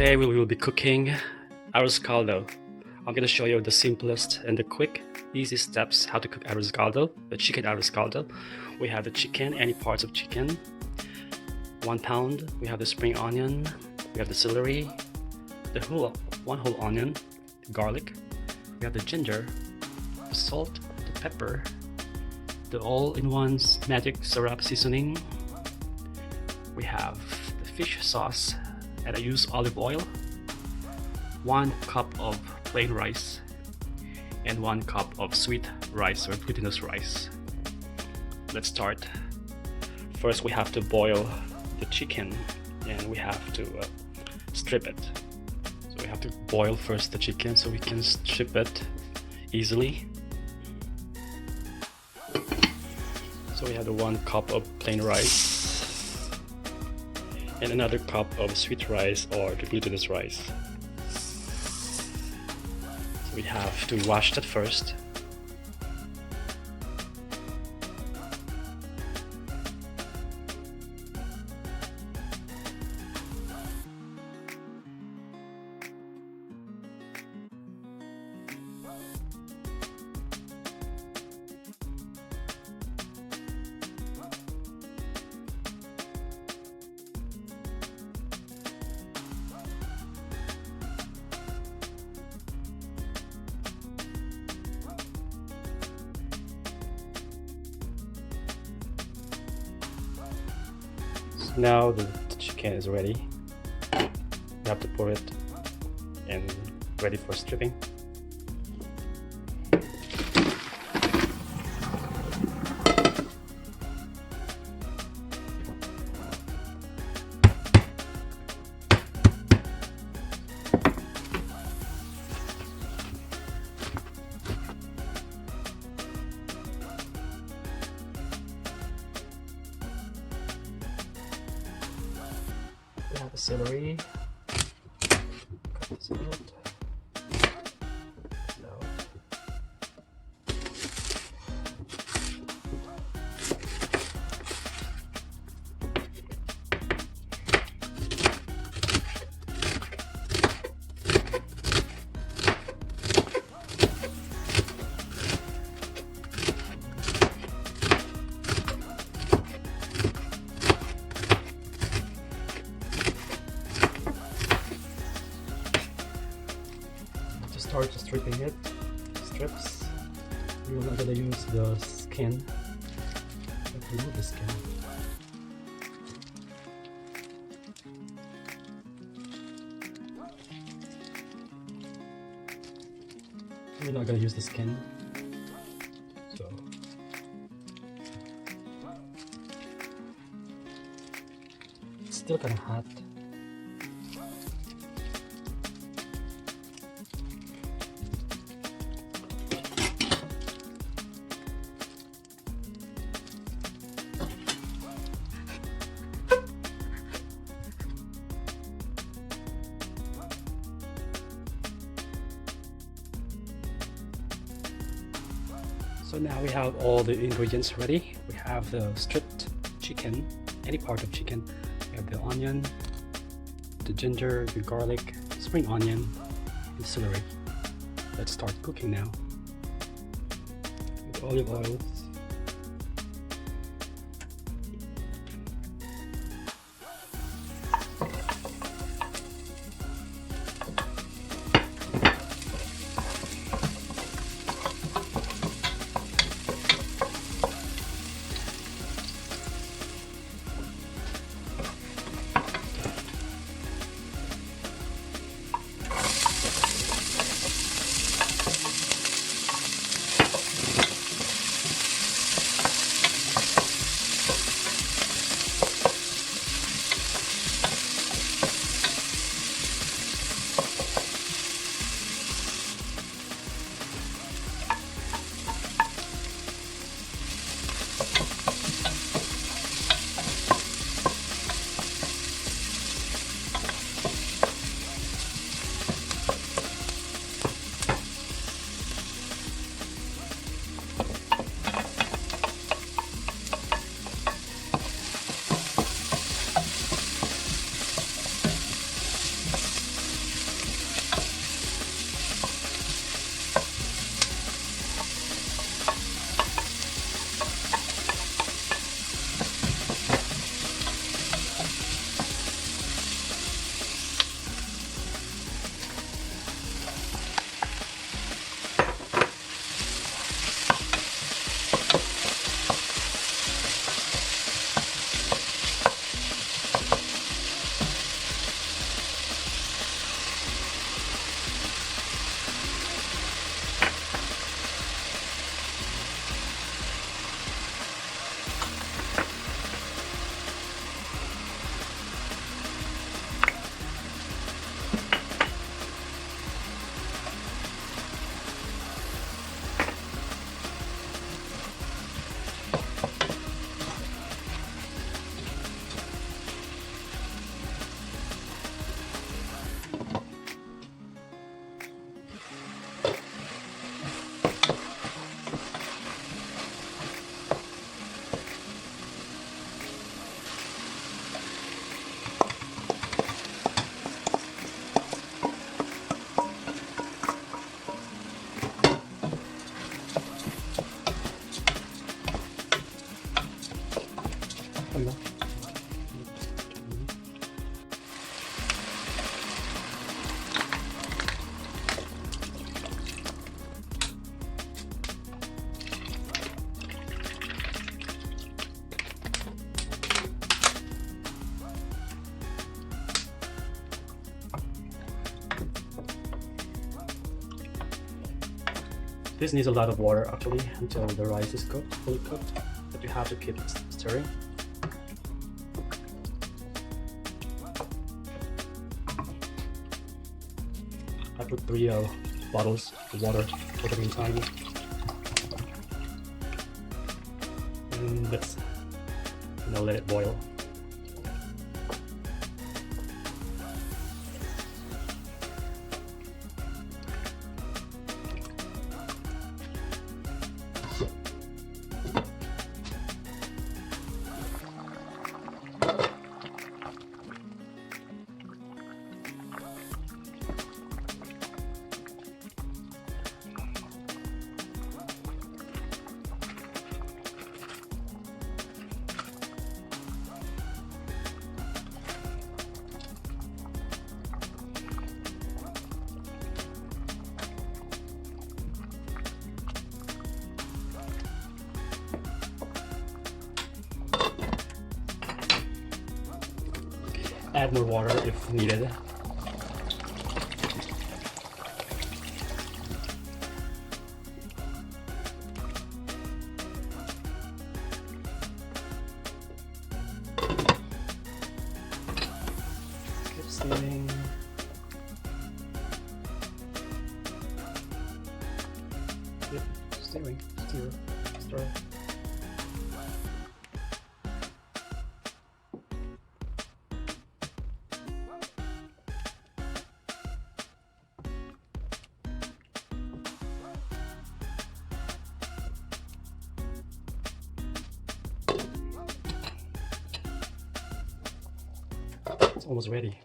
Today we will be cooking arroz caldo. I'm going to show you the simplest and the quick, easy steps how to cook arroz caldo, the chicken arroz caldo. We have the chicken, any parts of chicken, 1 pound. We have the spring onion, we have the celery, one whole onion, the garlic, we have the ginger, the salt, the pepper, the all-in-one magic syrup seasoning. We have the fish sauce, and I use olive oil, 1 cup of plain rice, and 1 cup of sweet rice or glutinous rice. Let's start. First, we have to boil the chicken, and we have to strip it. So we have to boil first the chicken so we can strip it easily. So we have the 1 cup of plain rice and another cup of sweet rice or the glutinous rice. So we have to wash that first. Now the chicken is ready. You have to pour it and ready for stripping. We have the celery, cut this out. Start stripping it, strips. We're not gonna use the skin. Remove the skin. We're not gonna use the skin. So it's still kind of hot. So now we have all the ingredients ready. We have the stripped chicken, any part of chicken. We have the onion, the ginger, the garlic, spring onion, and celery. Let's start cooking now. With olive oil. This needs a lot of water actually until the rice is cooked, fully cooked, but you have to keep stirring. I put 3 bottles of water for the meantime. And let's let it boil. Add more water if needed. Keep steaming. Keep stirring, stir. It's almost ready.